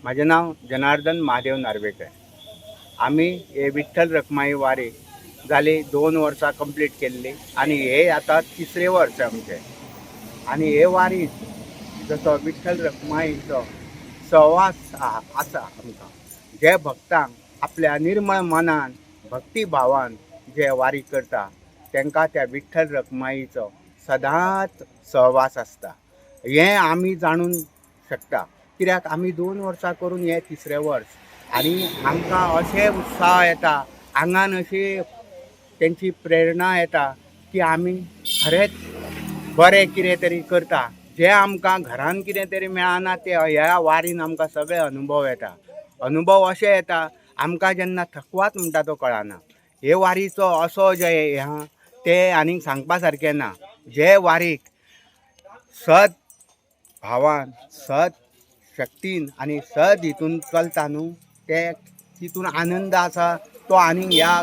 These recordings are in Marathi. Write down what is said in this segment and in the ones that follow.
माझे नाव जनार्दन महादेव नार्वेकर. आम्ही हे विठ्ठल रखुमाई वारी झाली 2 वर्सां कंप्लीट केल्ली आणि हे आता 3रे वर्स आमचे. आणि हे वारी जसो विठ्ठल रखुमाईचो सहवास आसा आमकां. जे भक्तांक आपल्या निर्मळ मनान भक्ती भावान जे वारी करता तांकां त्या विठ्ठल रखुमाईचो सदांच सहवास आसता. हें आमी जाणून शकता. कित्याक आमी 2 वर्सां करून हे 3रे वर्स आणि आमकां अशें उत्साह येता, आंगान अशी तेंची प्रेरणा येता की आमी खरेंच बरें कितें तरी करता. जे आमकां घरान कितें तरी मेळना ते ह्या वारीन आमकां सगळे अनुभव येता. अनुभव अशे येता आमकां जेन्ना थकवात म्हणटा तो कळना. हे वारीचो असो जे हे ते आनीक सांगपा सारकें ना. जे वारीक सद भावान सद शक्तीन आणि सद हितून चलता न्हू ते तितून आनंद आसा तो आनीक ह्या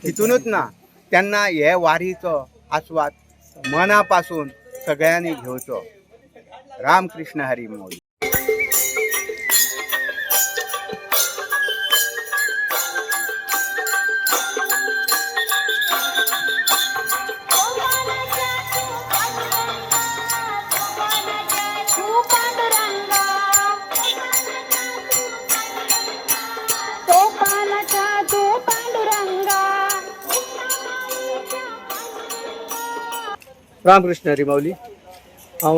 हितूनच ना. तेन्ना हे वारीचो आस्वाद मना पासून सगळ्यांनी घेवचो. रामकृष्ण हरी मोई. रामकृष्ण हरी माऊली. हांव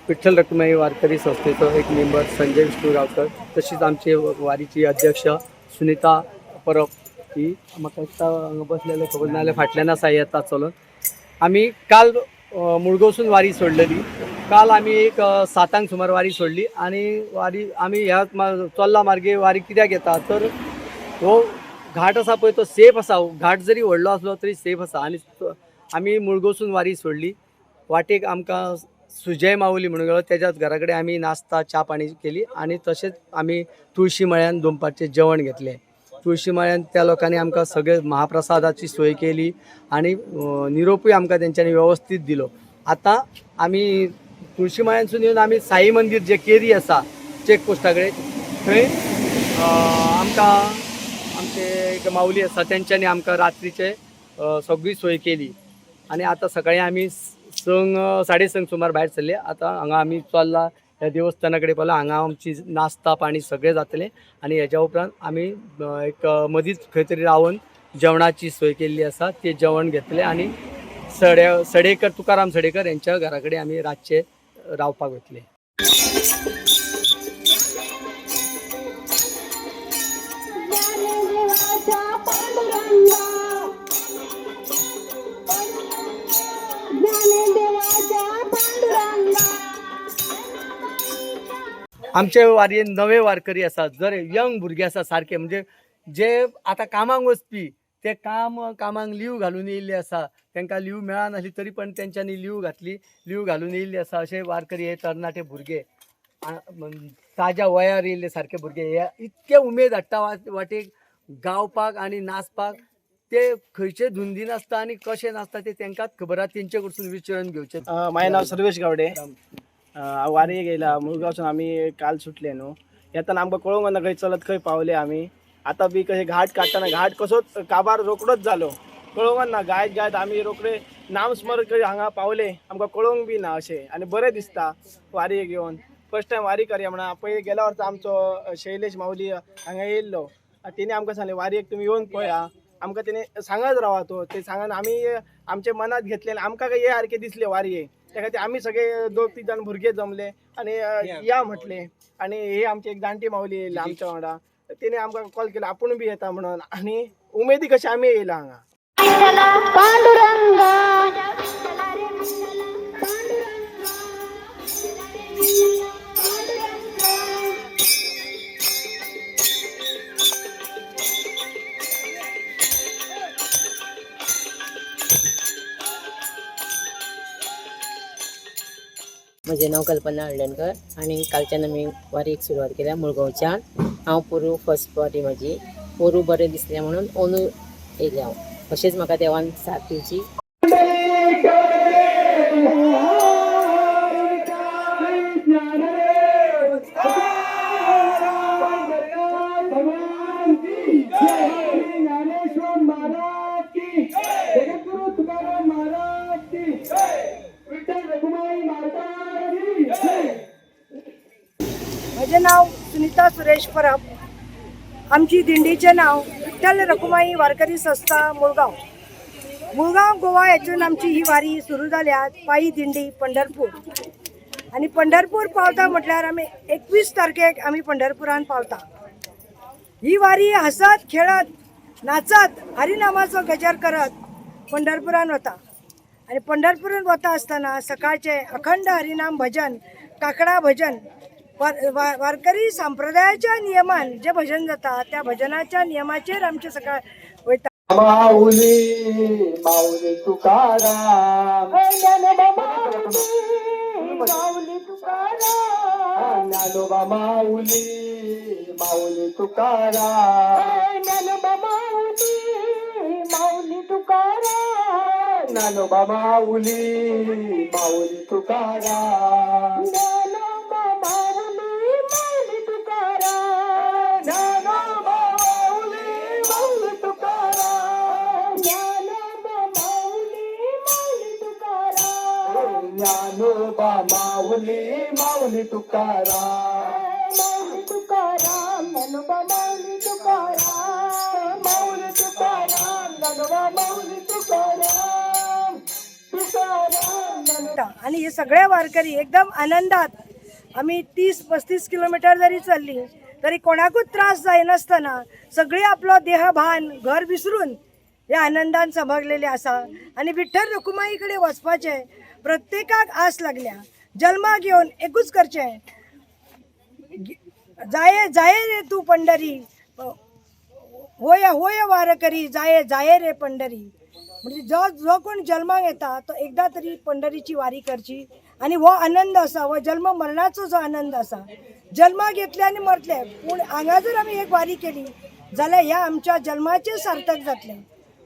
विठ्ठल रखुमाई वारकरी संस्थेचो एक मेंबर संजय विष्णू रावकर. तशीच आमची वारीची अध्यक्ष सुनीता परब ही म्हाका दिसता हांगा बसलेले खबर ना जाल्यार फाटल्यान आसा येता चलून. आमी काल मुळगांवसून वारी सोडलेली. काल आमी एक 7 सुमार वारी सोडली आणि वारी आमी ह्या चल्ला मार्गे वारी कित्याक येता तर हो घाट आसा पळय तो सेफ आसा. घाट जरी व्हडलो आसलो तरी सेफ आसा. आणि आमी मुळगांवसून वारी सोडली. वाटेक आमकां सुजय माऊली म्हणून गेलो त्याच्याच घरा कडेन आमी नाश्ता च्या पाणी केली आणि तशेंच आमी तुळशी मळ्यान दोनपारचें जेवण घेतलें. तुळशी मळ्यान त्या लोकांनी आमकां सगळे महाप्रसादाची सोय केली आणि निरोपूय आमकां तेंच्यांनी व्यवस्थीत दिलो. आतां आमी तुळशी मळ्यानसून येवन आमी साई मंदिर जे केरी आसा चेक पोस्टा कडेन थंय आमकां आमचे एक माऊली आसा तेंच्यांनी आमकां रात्रीचे सगळी सोय केली. आणि आता सकाळी आमी 5:30 सुमार भायर सरले. आतां हांगा आमी चल्ला ह्या देवस्थाना कडेन पावला. हांगा आमची नाश्ता पाणी सगळें जातलें आणि हेच्या उपरांत आमी एक मदींच खंय तरी रावन जेवणाची सोय केल्ली आसा ते जेवण घेतलें आणि सडेकर तुकाराम सडेकर यांच्या घरा कडेन आमी रातचे रावपाक वतले. आमचे वारयेन नवे वारकरी आसात. जर यंग भुरगे आसा सारके म्हणजे जे आतां कामाक वचपी ते कामाक लीव घालून येयल्ले आसा. तांकां लीव मेळनासली तरी पण तेंच्यांनी लीव घातली. लीव घालून येयल्ले आसा अशे वारकरी हे तरणाटे भुरगे ताज्या वयार येयल्ले सारके भुरगे हे इतके उमेद हाडटा वाटेक गावपाक आणि नाचपाक. ते खंयचे धुंदीन आसता आणि कशे नाचता ते तांकांच खबर आसा. तेंचे कडसून विचारून घेवचें. माझे नाव सर्वेश गावडे. वारी गेला मुळगांवसून आम्ही काल सुटले न्हू. येताना आमकां कळोंक ना खंय चलत खंय पावले आमी. आतां बी कशें घाट काडटाना घाट कसोच काबार रोकडोच जालो कळोंक ना. गायत आमी रोकडे नामस्मरण करी हांगा पावले. आमकां कळोंक बी ना अशें आणि बरें दिसता वारी घेवन. फर्स्ट टायम वारी करया म्हणा. पयलीं गेल्या वर्सा आमचो शैलेश माऊली हांगा येयल्लो. तेणी आमकां सांगलें वारयेक तुमी येवन पळया. आमकां तेणी सांगत रावा तो. ते सांगन आमी आमचे मनात घेतले आणि आमकां हे सारके दिसले वारयेक. त्या खातीर आमी सगळे 2-3 जाण भुरगे जमले आणि या म्हटले. आणि हे आमचे एक जाणटी माऊली येयले आमच्या वांगडा. तेणे आमकां कॉल केलो आपूण बी येता म्हणून. आणि उमेदी कशें आमी येयला हांगा. म्हजें नांव कल्पना हळदणकर आणि कालच्यान आमी वारीक सुरवात केल्या मुळगांवच्यान. हांव पोरू फर्स्ट वारी म्हाजी. पोरू बरें दिसलें म्हणून अंदू येयलें हांव. अशेंच म्हाका देवान साथ दिवची. सुरेश परब. आमची दिंडीचे नाव विठ्ठल रखुमाई वारकरी संस्था मुळगाव. मुळगाव गोवा यातून आमची ही वारी सुरू झाल्या. पायी दिंडी पंढरपूर आणि पंढरपूर पावता म्हटल्यार आम्ही 21 तारखेक आम्ही पंढरपुरान पावता. ही वारी हसत खेळत नाचत हरिनामाचो गजर करत पंढरपुरान वता. आणि पंढरपुरान वता असताना सकाळचे अखंड हरिनाम भजन काकडा भजन वारकरी संप्रदायाच्या नियमान जे भजन जाता त्या भजनाच्या नियमाचेर आमचे सकाळ वयता. माऊली माऊली तुकाराम माऊली तुकाराम ज्ञानोबा माऊली माऊली तुकाराम ज्ञानोबा माऊली माऊली तुकाराम ज्ञानोबा माऊली माऊली तुकाराम ज्ञानोबा माऊली माऊली तुकाराम ज्ञानोबा माऊली माऊली तुकाराम ज्ञानोबा माऊली माऊली तुकाराम ज्ञानोबा माऊली माऊली तुकाराम माऊली तुकाराम ज्ञानोबा माऊली तुकाराम माऊली तुकाराम ज्ञानोबा माऊली तुकाराम तुकाराम ज्ञानोबा. आणि हे सगळे वारकरी एकदम आनंदात आम्ही 30-35 किलोमीटर जरी चालली तरी कोणाकूच त्रास जायनासतना सगळी आपलो देहभान घर विसरून या आनंदान समजलेले आसा. आणि विठ्ठल रखुमाईकडे वचपाचे प्रत्येकाक आस लागल्या. जन्मा घेऊन एकूच करचे जाये जाये रे तू पंढरी होय होय वारकरी जाये जाये रे पंढरी. म्हणजे जो कोण जन्माक येता तो एकदा तरी पंढरीची वारी करची. आणि हो आनंद असा व जन्म मरणाचो जो आनंद असा जन्मा घेतले आणि मरतले पूण हांगा जर आमी एक वारी केली जाल्यार ह्या आमच्या जन्माचे सार्थक जातले.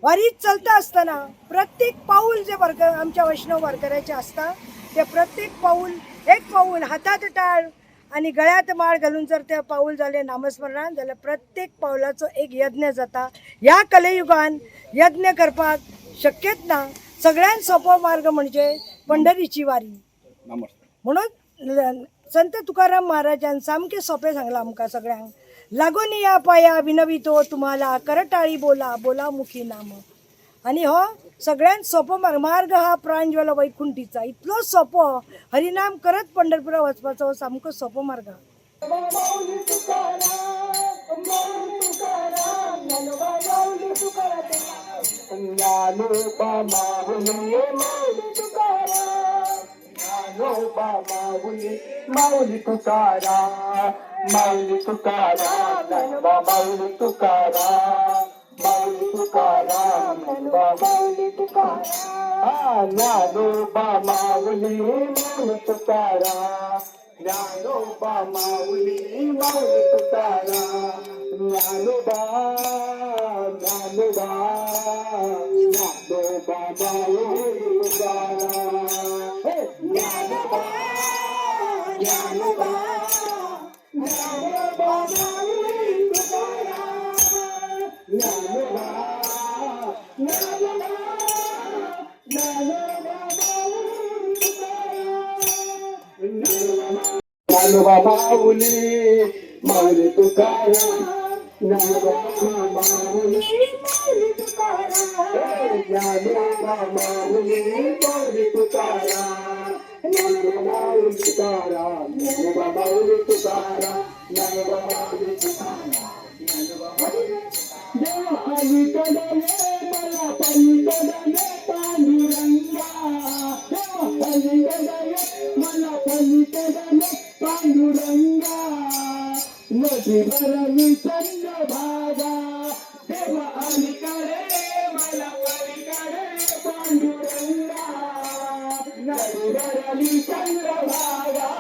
वारीत चलता असताना प्रत्येक पाऊल जे आमच्या वैष्णव वारकऱ्याचे असता ते प्रत्येक पाऊल एक पाऊल हातात टाळ आणि गळ्यात माळ घालून जर ते पाऊल झाले नामस्मरणान जाल्यार प्रत्येक पावलाचो एक यज्ञ जाता. ह्या कलियुगान यज्ञ करपाक शक्यच ना. सगळ्यात सोपो मार्ग म्हणजे पंढरीची वारी. म्हणून संत तुकाराम महाराजान सामके सोपे सांगला आमकां सगळ्यांक. लागून या पाया विनवितो तुम्हाला करटाळी बोला बोला मुखी नाम. आणि हो सगळ्यात सोपो मार्ग हा प्रांजवल वैकुंठीचा. इतलो सोपो हरिनाम करत पंढरपुरा वचपाचो सामको सोपो मार्ग. ज्ञानोबा माऊली माऊली तुकाराम ज्ञानोबा माऊली माऊली तुकाराम माऊली तुकाराम ज्ञानोबा माऊली तुकाराम माऊली तुकाराम ज्ञानोबा माऊली तुकाराम ज्ञानोबा माऊली माऊली तुकाराम ज्ञानोबा माऊली माऊली तुकाराम ज्ञानोबा ज्ञानोबा ज्ञानोबा माऊली तुकाराम ज्ञानोबा ज्ञानोबा ज्ञानोबा माऊली तुकाराम ज्ञानोबा ज्ञानोबा ज्ञानोबा माऊली तुकाराम ज्ञानोबा माऊली माऊली तुकाराम ज्ञानोबा माऊली माऊली तुकाराम ज्ञानोबा माऊली माऊली तुकाराम ज्ञानोबा माऊली तुकाराम ज्ञानोबा माऊली तुकाराम ज्ञानोबा माऊली तुकाराम ज्ञानोबा माऊली देवा पलीकडे मला पलीकडे पांडुरंगा देवा पलीकडे मला पलीकडे पांडुरंगा नदी भरली चंद्रभागा देवा अलीकडे मला पलीकडे पांडुरंगा नदी भरली चंद्रभागा